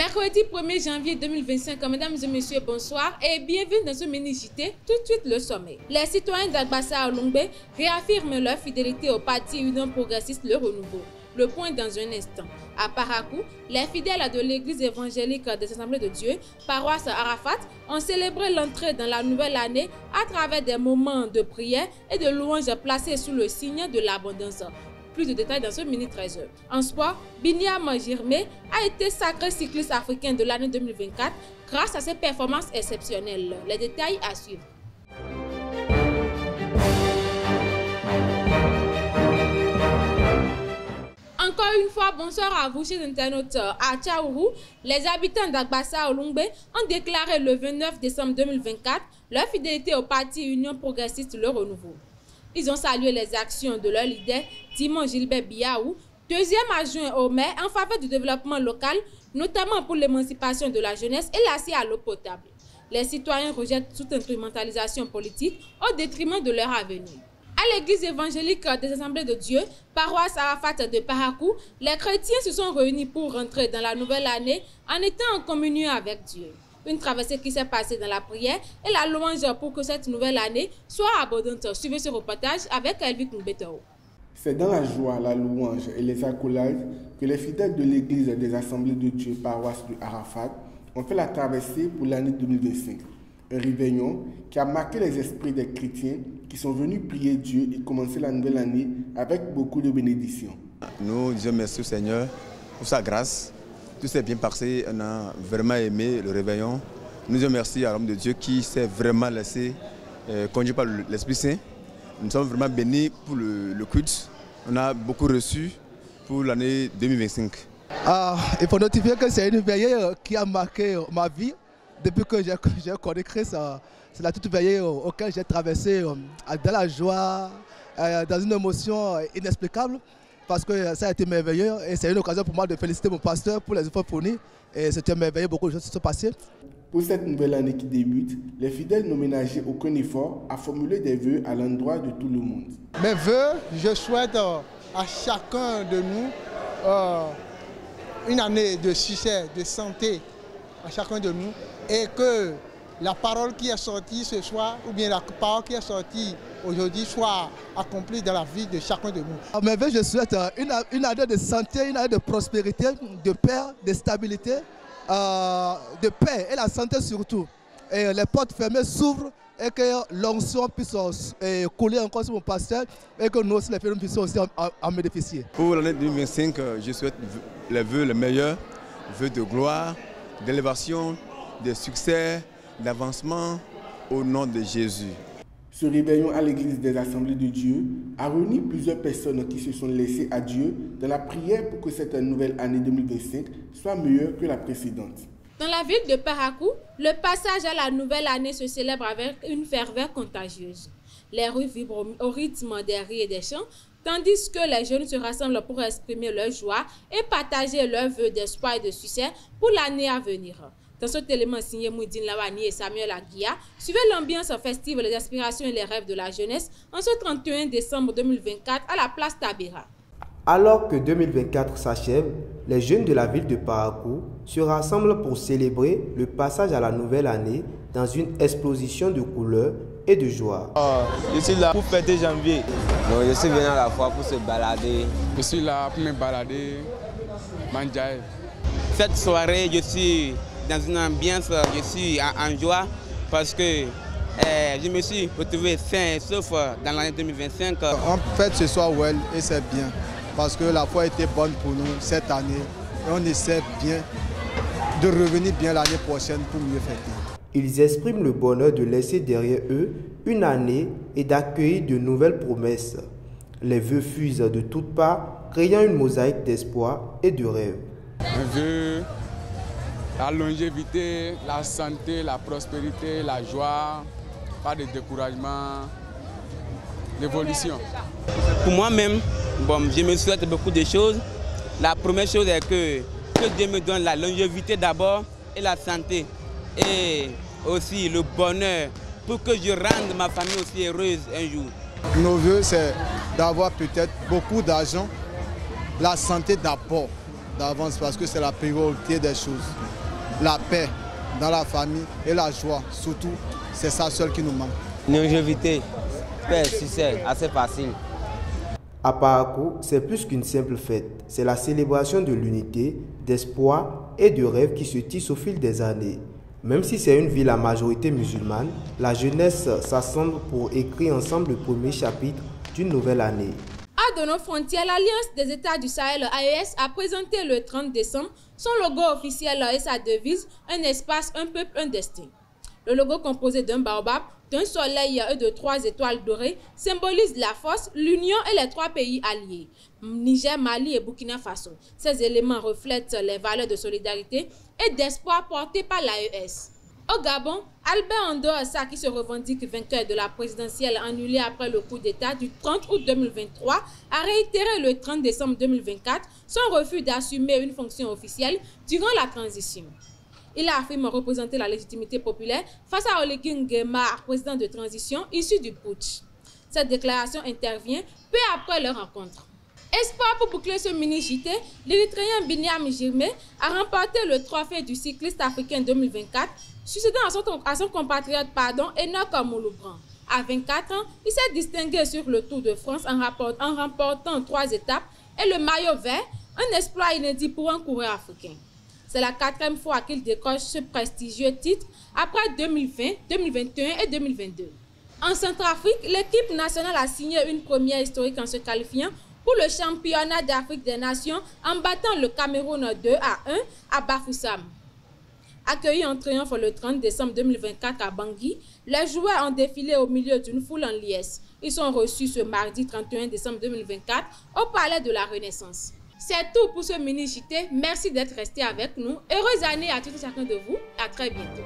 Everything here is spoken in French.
Mercredi 1er janvier 2025, mesdames et messieurs, bonsoir et bienvenue dans ce mini-JT. Tout de suite le sommet. Les citoyens d'Agbassa Olungbe réaffirment leur fidélité au parti Union progressiste Le Renouveau. Le point dans un instant. À Parakou, les fidèles de l'église évangélique des Assemblées de Dieu, paroisse Arafat, ont célébré l'entrée dans la nouvelle année à travers des moments de prière et de louange placés sous le signe de l'abondance. Plus de détails dans ce mini 13 heures. En sport, Binyam Girmé a été sacré cycliste africain de l'année 2024 grâce à ses performances exceptionnelles. Les détails à suivre. Encore une fois, bonsoir à vous, chers internautes. À Tchaourou, les habitants d'Agbassa Olungbe ont déclaré le 29 décembre 2024 leur fidélité au parti Union progressiste Le Renouveau. Ils ont salué les actions de leur leader, Timon Gilbert Biaou, deuxième adjoint au maire en faveur du développement local, notamment pour l'émancipation de la jeunesse et l'accès à l'eau potable. Les citoyens rejettent toute instrumentalisation politique au détriment de leur avenir. À l'église évangélique des Assemblées de Dieu, paroisse Arafat de Parakou, les chrétiens se sont réunis pour rentrer dans la nouvelle année en étant en communion avec Dieu. Une traversée qui s'est passée dans la prière et la louange pour que cette nouvelle année soit abondante. Suivez ce reportage avec Elvik Mbetao. C'est dans la joie, la louange et les accolades que les fidèles de l'église des Assemblées de Dieu, paroisse de Arafat, ont fait la traversée pour l'année 2025. Un réveillon qui a marqué les esprits des chrétiens qui sont venus prier Dieu et commencer la nouvelle année avec beaucoup de bénédictions. Nous disons merci au Seigneur pour sa grâce. Tout s'est bien passé, on a vraiment aimé le réveillon. Nous disons merci à l'homme de Dieu qui s'est vraiment laissé conduire par l'Esprit Saint. Nous sommes vraiment bénis pour le culte. On a beaucoup reçu pour l'année 2025. Il faut notifier que c'est une veillée qui a marqué ma vie. Depuis que j'ai connu Christ, c'est la toute veillée auquel j'ai traversé dans la joie, dans une émotion inexplicable. Parce que ça a été merveilleux et c'est une occasion pour moi de féliciter mon pasteur pour les efforts fournis. Et c'était merveilleux, beaucoup de choses se sont passées. Pour cette nouvelle année qui débute, les fidèles n'ont ménagé aucun effort à formuler des vœux à l'endroit de tout le monde. Mes vœux, je souhaite à chacun de nous une année de succès, de santé à chacun de nous et que la parole qui est sortie ce soir ou bien la parole qui est sortie aujourd'hui soit accomplie dans la vie de chacun de nous. Mes vœux, je souhaite une année de santé, une année de prospérité, de paix, de stabilité, de paix et la santé surtout. Et les portes fermées s'ouvrent et que l'onction puisse couler encore sur mon pasteur et que nous aussi les femmes puissions aussi en bénéficier. Pour l'année 2025, je souhaite les vœux les meilleurs, vœux de gloire, d'élévation, de succès, d'avancement au nom de Jésus. Ce réveillon à l'église des Assemblées de Dieu a réuni plusieurs personnes qui se sont laissées à Dieu dans la prière pour que cette nouvelle année 2025 soit meilleure que la précédente. Dans la ville de Parakou, le passage à la nouvelle année se célèbre avec une ferveur contagieuse. Les rues vibrent au rythme des rires et des chants, tandis que les jeunes se rassemblent pour exprimer leur joie et partager leurs vœux d'espoir et de succès pour l'année à venir. Dans cet élément signé Moudine Lawani et Samuel Aguia, suivez l'ambiance festive, les aspirations et les rêves de la jeunesse en ce 31 décembre 2024 à la place Tabera. Alors que 2024 s'achève, les jeunes de la ville de Parakou se rassemblent pour célébrer le passage à la nouvelle année dans une explosion de couleurs et de joie. Je suis là pour fêter janvier. Donc je suis venu à la fois pour se balader. Je suis là pour me balader, manger. Cette soirée, je suis dans une ambiance, je suis en joie parce que je me suis retrouvé sain et sauf dans l'année 2025. On fête ce soir well et c'est bien parce que la foi était bonne pour nous cette année et on essaie bien de revenir bien l'année prochaine pour mieux fêter. Ils expriment le bonheur de laisser derrière eux une année et d'accueillir de nouvelles promesses. Les vœux fusent de toutes parts, créant une mosaïque d'espoir et de rêves. Un vœu, la longévité, la santé, la prospérité, la joie, pas de découragement, l'évolution. Pour moi-même, je me souhaite beaucoup de choses. La première chose est que Dieu me donne la longévité d'abord et la santé. Et aussi le bonheur pour que je rende ma famille aussi heureuse un jour. Nos vœux, c'est d'avoir peut-être beaucoup d'argent, la santé d'abord. d'avance parce que c'est la priorité des choses. La paix dans la famille et la joie, surtout, c'est ça seul qui nous manque. Longévité, paix, succès, assez facile. À Parakou, c'est plus qu'une simple fête. C'est la célébration de l'unité, d'espoir et de rêves qui se tissent au fil des années. Même si c'est une ville à majorité musulmane, la jeunesse s'assemble pour écrire ensemble le premier chapitre d'une nouvelle année. À de nos frontières, l'Alliance des États du Sahel, AES, a présenté le 30 décembre son logo officiel et sa devise « Un espace, un peuple, un destin ». Le logo composé d'un baobab, d'un soleil et de 3 étoiles dorées symbolise la force, l'union et les 3 pays alliés, Niger, Mali et Burkina Faso. Ces éléments reflètent les valeurs de solidarité et d'espoir portées par l'AES. Au Gabon, Albert Andoassa, qui se revendique vainqueur de la présidentielle annulée après le coup d'État du 30 août 2023, a réitéré le 30 décembre 2024 son refus d'assumer une fonction officielle durant la transition. Il affirme représenter la légitimité populaire face à Oligui Nguema, président de transition issu du putsch. Cette déclaration intervient peu après leur rencontre. Espoir pour boucler ce mini-JT, l'Érythréen Binyam Girmay a remporté le trophée du cycliste africain 2024, succédant à son compatriote Enoch Mouloubran. À 24 ans, il s'est distingué sur le Tour de France en remportant 3 étapes et le maillot vert, un exploit inédit pour un coureur africain. C'est la 4e fois qu'il décroche ce prestigieux titre après 2020, 2021 et 2022. En Centrafrique, l'équipe nationale a signé une première historique en se qualifiant pour le championnat d'Afrique des Nations en battant le Cameroun 2-1 à Bafoussam. Accueillis en triomphe le 30 décembre 2024 à Bangui, les joueurs ont défilé au milieu d'une foule en liesse. Ils sont reçus ce mardi 31 décembre 2024 au Palais de la Renaissance. C'est tout pour ce mini-JT. Merci d'être resté avec nous. Heureuse année à tous et chacun de vous. À très bientôt.